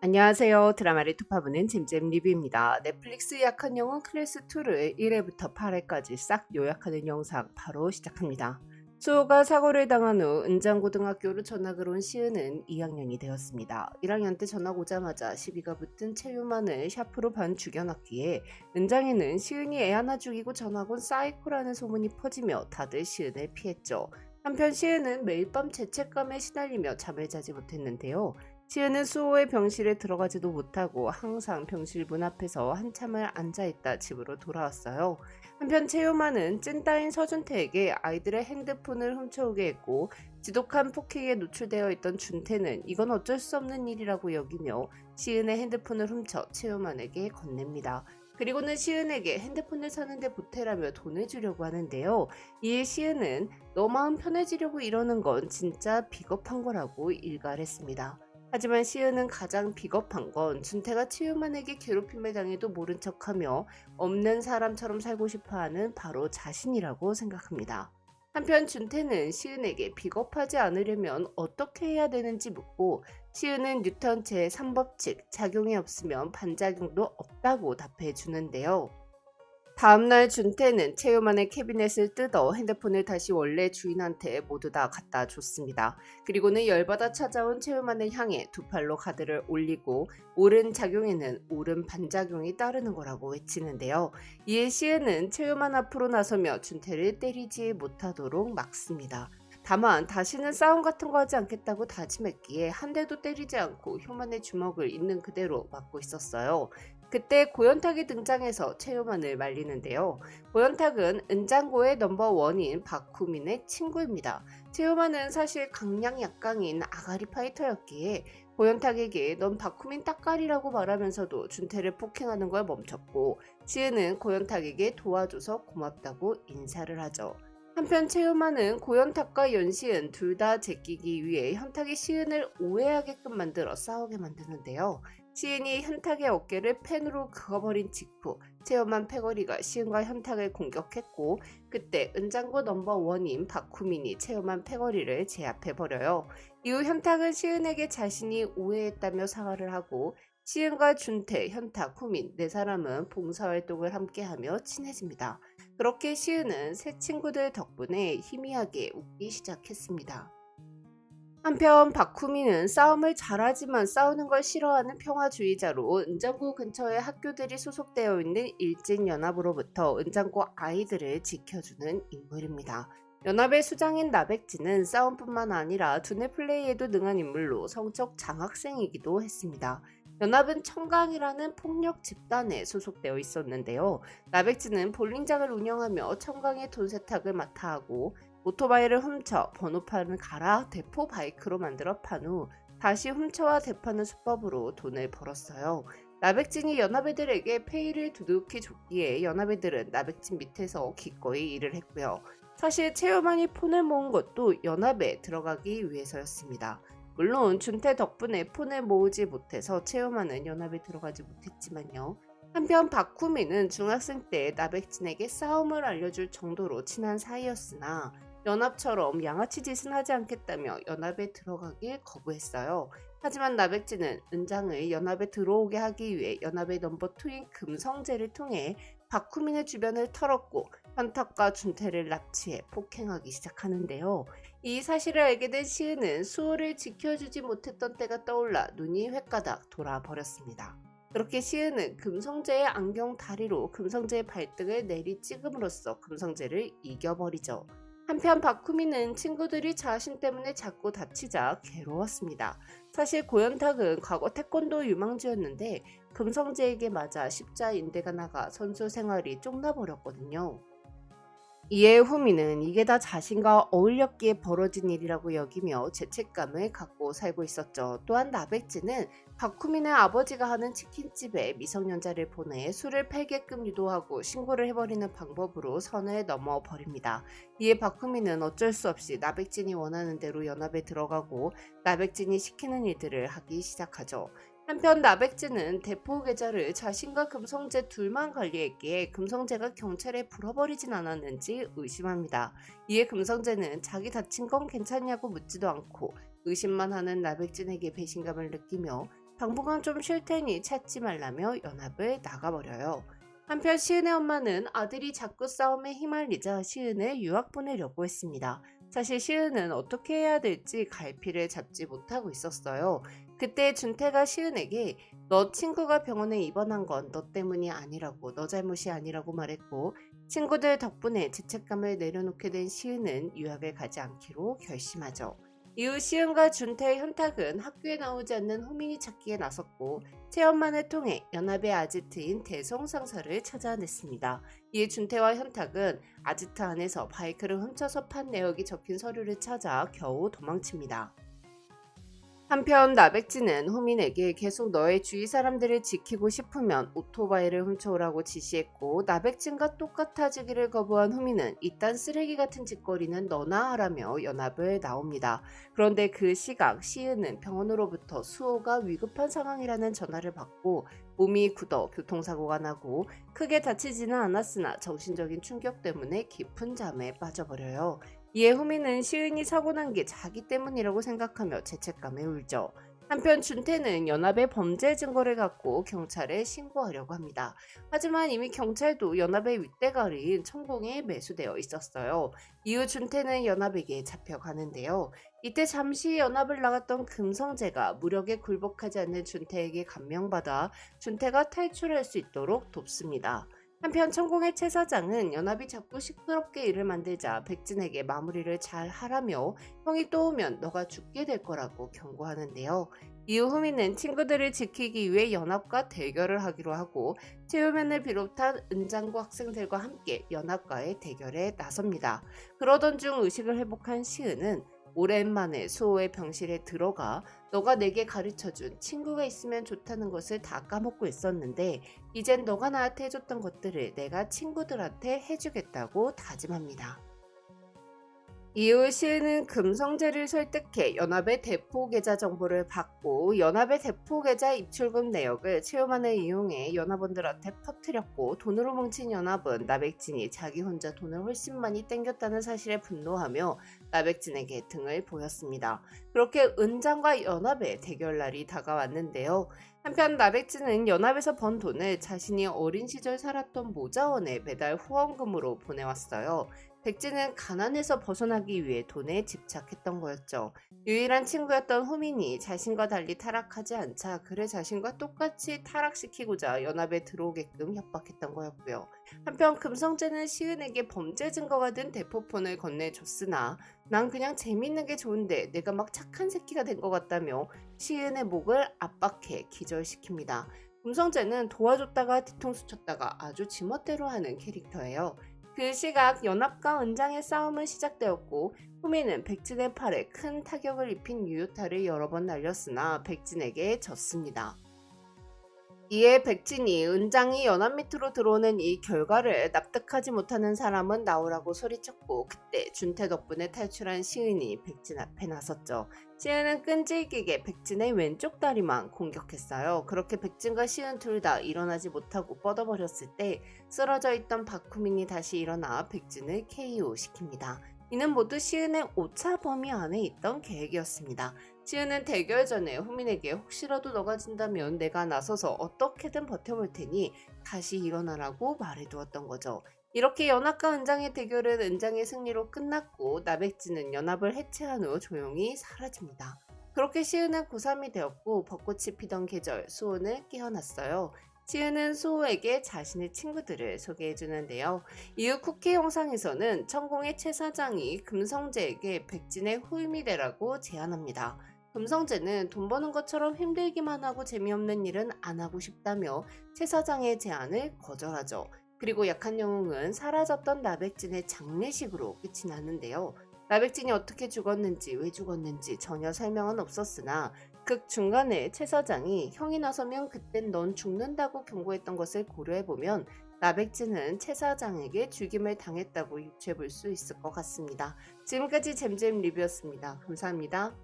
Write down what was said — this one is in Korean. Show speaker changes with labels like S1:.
S1: 안녕하세요. 드라마를 투파보는 잼잼 리뷰입니다. 넷플릭스 약한 영웅 클래스2를 1회부터 8회까지 싹 요약하는 영상 바로 시작합니다. 수호가 사고를 당한 후 은장고등학교로 전학을 온 시은은 2학년이 되었습니다. 1학년 때 전학 오자마자 시비가 붙은 채유만을 샤프로 반 죽여놨기에 은장에는 시은이 애 하나 죽이고 전학 온 사이코라는 소문이 퍼지며 다들 시은을 피했죠. 한편 시은은 매일 밤 죄책감에 시달리며 잠을 자지 못했는데요. 시은은 수호의 병실에 들어가지도 못하고 항상 병실 문 앞에서 한참을 앉아있다 집으로 돌아왔어요. 한편 채요마는 찐따인 서준태에게 아이들의 핸드폰을 훔쳐오게 했고 지독한 폭행에 노출되어 있던 준태는 이건 어쩔 수 없는 일이라고 여기며 시은의 핸드폰을 훔쳐 채요만에게 건넵니다. 그리고는 시은에게 핸드폰을 사는데 보태라며 돈을 주려고 하는데요. 이에 시은은 너 마음 편해지려고 이러는 건 진짜 비겁한 거라고 일갈했습니다. 하지만 시은은 가장 비겁한 건 준태가 치유만에게 괴롭힘을 당해도 모른 척하며 없는 사람처럼 살고 싶어하는 바로 자신이라고 생각합니다. 한편 준태는 시은에게 비겁하지 않으려면 어떻게 해야 되는지 묻고 시은은 뉴턴 제3법칙 작용이 없으면 반작용도 없다고 답해 주는데요. 다음날 준태는 채요만의 캐비넷을 뜯어 핸드폰을 다시 원래 주인한테 모두 다 갖다 줬습니다. 그리고는 열받아 찾아온 채요만을 향해 두 팔로 가드를 올리고 옳은 작용에는 옳은 반작용이 따르는 거라고 외치는데요. 이에 시은은 채요만 앞으로 나서며 준태를 때리지 못하도록 막습니다. 다만 다시는 싸움 같은 거 하지 않겠다고 다짐했기에 한 대도 때리지 않고 효만의 주먹을 있는 그대로 맞고 있었어요. 그때 고현탁이 등장해서 채요만을 말리는데요. 고현탁은 은장고의 넘버원인 박후민의 친구입니다. 채요만은 사실 강약 약강인 아가리 파이터였기에 고현탁에게 넌 박후민 따까리라고 말하면서도 준태를 폭행하는 걸 멈췄고 시은은 고현탁에게 도와줘서 고맙다고 인사를 하죠. 한편 채요만은 고현탁과 연시은 둘 다 제끼기 위해 현탁이 시은을 오해하게끔 만들어 싸우게 만드는데요. 시은이 현탁의 어깨를 펜으로 그어버린 직후 채요만 패거리가 시은과 현탁을 공격했고 그때 은장고 넘버원인 박후민이 채요만 패거리를 제압해버려요. 이후 현탁은 시은에게 자신이 오해했다며 사과를 하고 시은과 준태, 현탁, 후민 네 사람은 봉사활동을 함께하며 친해집니다. 그렇게 시은은 새 친구들 덕분에 희미하게 웃기 시작했습니다. 한편 박후민은 싸움을 잘하지만 싸우는 걸 싫어하는 평화주의자로 은장고 근처에 학교들이 소속되어 있는 일진연합으로부터 은장고 아이들을 지켜주는 인물입니다. 연합의 수장인 나백지는 싸움뿐만 아니라 두뇌 플레이에도 능한 인물로 성적 장학생이기도 했습니다. 연합은 청강이라는 폭력 집단에 소속되어 있었는데요. 나백지는 볼링장을 운영하며 청강의 돈 세탁을 맡아 하고 오토바이를 훔쳐 번호판을 갈아 대포 바이크로 만들어 판 후 다시 훔쳐와 대파는 수법으로 돈을 벌었어요. 나백진이 연합애들에게 페이를 두둑히 줬기에 연합애들은 나백진 밑에서 기꺼이 일을 했고요. 사실 채요만이 폰을 모은 것도 연합에 들어가기 위해서였습니다. 물론 준태 덕분에 폰을 모으지 못해서 채요만은 연합에 들어가지 못했지만요. 한편 박후민은 중학생 때 나백진에게 싸움을 알려줄 정도로 친한 사이였으나 연합처럼 양아치 짓은 하지 않겠다며 연합에 들어가길 거부했어요. 하지만 나백진은 은장을 연합에 들어오게 하기 위해 연합의 넘버2인 금성재를 통해 박후민의 주변을 털었고 현탁과 준태를 납치해 폭행하기 시작하는데요. 이 사실을 알게 된 시은은 수호를 지켜주지 못했던 때가 떠올라 눈이 횟가닥 돌아버렸습니다. 그렇게 시은은 금성재의 안경 다리로 금성재의 발등을 내리 찍음으로써 금성재를 이겨버리죠. 한편 박후민은 친구들이 자신 때문에 자꾸 다치자 괴로웠습니다. 사실 고현탁은 과거 태권도 유망주였는데 금성재에게 맞아 십자 인대가 나가 선수 생활이 쪽나버렸거든요. 이에 후미는 이게 다 자신과 어울렸기에 벌어진 일이라고 여기며 죄책감을 갖고 살고 있었죠. 또한 나백지는 박후민의 아버지가 하는 치킨집에 미성년자를 보내 술을 팔게끔 유도하고 신고를 해버리는 방법으로 선을 넘어버립니다. 이에 박후민은 어쩔 수 없이 나백진이 원하는 대로 연합에 들어가고 나백진이 시키는 일들을 하기 시작하죠. 한편 나백진은 대포 계좌를 자신과 금성재 둘만 관리했기에 금성재가 경찰에 불어버리진 않았는지 의심합니다. 이에 금성재는 자기 다친 건 괜찮냐고 묻지도 않고 의심만 하는 나백진에게 배신감을 느끼며 당분간 좀 쉴 테니 찾지 말라며 연합을 나가버려요. 한편 시은의 엄마는 아들이 자꾸 싸움에 휘말리자 시은을 유학 보내려고 했습니다. 사실 시은은 어떻게 해야 될지 갈피를 잡지 못하고 있었어요. 그때 준태가 시은에게 너 친구가 병원에 입원한 건 너 때문이 아니라고, 너 잘못이 아니라고 말했고, 친구들 덕분에 죄책감을 내려놓게 된 시은은 유학을 가지 않기로 결심하죠. 이후 시은과 준태의 현탁은 학교에 나오지 않는 호민이 찾기에 나섰고, 체험만을 통해 연합의 아지트인 대성 상사를 찾아냈습니다. 이에 준태와 현탁은 아지트 안에서 바이크를 훔쳐서 판 내역이 적힌 서류를 찾아 겨우 도망칩니다. 한편 나백진은 호민에게 계속 너의 주위 사람들을 지키고 싶으면 오토바이를 훔쳐오라고 지시했고, 나백진과 똑같아지기를 거부한 호민은 이딴 쓰레기 같은 짓거리는 너나 하라며 연합을 나옵니다. 그런데 그 시각 시은은 병원으로부터 수호가 위급한 상황이라는 전화를 받고 몸이 굳어 교통사고가 나고 크게 다치지는 않았으나 정신적인 충격 때문에 깊은 잠에 빠져버려요. 이에 호민은 시은이 사고 난 게 자기 때문이라고 생각하며 죄책감에 울죠. 한편 준태는 연합의 범죄 증거를 갖고 경찰에 신고하려고 합니다. 하지만 이미 경찰도 연합의 윗대가리인 천공에 매수되어 있었어요. 이후 준태는 연합에게 잡혀가는데요. 이때 잠시 연합을 나갔던 금성재가 무력에 굴복하지 않는 준태에게 감명받아 준태가 탈출할 수 있도록 돕습니다. 한편 천공의 최 사장은 연합이 자꾸 시끄럽게 일을 만들자 백진에게 마무리를 잘 하라며 형이 또 오면 너가 죽게 될 거라고 경고하는데요. 이후 후미는 친구들을 지키기 위해 연합과 대결을 하기로 하고 최우면을 비롯한 은장고 학생들과 함께 연합과의 대결에 나섭니다. 그러던 중 의식을 회복한 시은은 오랜만에 수호의 병실에 들어가 너가 내게 가르쳐준 친구가 있으면 좋다는 것을 다 까먹고 있었는데 이젠 너가 나한테 해줬던 것들을 내가 친구들한테 해주겠다고 다짐합니다. 이후 시은은 금성재를 설득해 연합의 대포 계좌 정보를 받고 연합의 대포 계좌 입출금 내역을 최우만을 이용해 연합원들한테 퍼뜨렸고 돈으로 뭉친 연합은 나백진이 자기 혼자 돈을 훨씬 많이 땡겼다는 사실에 분노하며 나백진에게 등을 보였습니다. 그렇게 은장과 연합의 대결날이 다가왔는데요. 한편 나백진은 연합에서 번 돈을 자신이 어린 시절 살았던 모자원에 매달 후원금으로 보내왔어요. 백진은 가난에서 벗어나기 위해 돈에 집착했던 거였죠. 유일한 친구였던 호민이 자신과 달리 타락하지 않자 그를 자신과 똑같이 타락시키고자 연합에 들어오게끔 협박했던 거였고요. 한편 금성재는 시은에게 범죄 증거가 된 대포폰을 건네줬으나 난 그냥 재밌는 게 좋은데 내가 막 착한 새끼가 된 것 같다며 시은의 목을 압박해 기절시킵니다. 금성재는 도와줬다가 뒤통수 쳤다가 아주 지멋대로 하는 캐릭터예요. 그 시각 연합과 은장의 싸움은 시작되었고 호미는 백진의 팔에 큰 타격을 입힌 유효타를 여러 번 날렸으나 백진에게 졌습니다. 이에 백진이 은장이 연합 밑으로 들어오는 이 결과를 납득하지 못하는 사람은 나오라고 소리쳤고 그때 준태 덕분에 탈출한 시은이 백진 앞에 나섰죠. 시은은 끈질기게 백진의 왼쪽 다리만 공격했어요. 그렇게 백진과 시은 둘 다 일어나지 못하고 뻗어버렸을 때 쓰러져 있던 박후민이 다시 일어나 백진을 KO 시킵니다. 이는 모두 시은의 오차 범위 안에 있던 계획이었습니다. 시은은 대결 전에 후민에게 혹시라도 너가 진다면 내가 나서서 어떻게든 버텨볼 테니 다시 일어나라고 말해두었던 거죠. 이렇게 연합과 은장의 대결은 은장의 승리로 끝났고 나백진은 연합을 해체한 후 조용히 사라집니다. 그렇게 시은은 고3이 되었고 벚꽃이 피던 계절 수호는 깨어났어요. 시은은 수호에게 자신의 친구들을 소개해주는데요. 이후 쿠키 영상에서는 천공의 최 사장이 금성재에게 백진의 후임이 되라고 제안합니다. 금성재는 돈 버는 것처럼 힘들기만 하고 재미없는 일은 안 하고 싶다며 최 사장의 제안을 거절하죠. 그리고 약한 영웅은 사라졌던 나백진의 장례식으로 끝이 나는데요. 나백진이 어떻게 죽었는지 왜 죽었는지 전혀 설명은 없었으나 극 중간에 최 사장이 형이 나서면 그땐 넌 죽는다고 경고했던 것을 고려해보면 나백진은 최 사장에게 죽임을 당했다고 유추해볼 수 있을 것 같습니다. 지금까지 잼잼 리뷰였습니다. 감사합니다.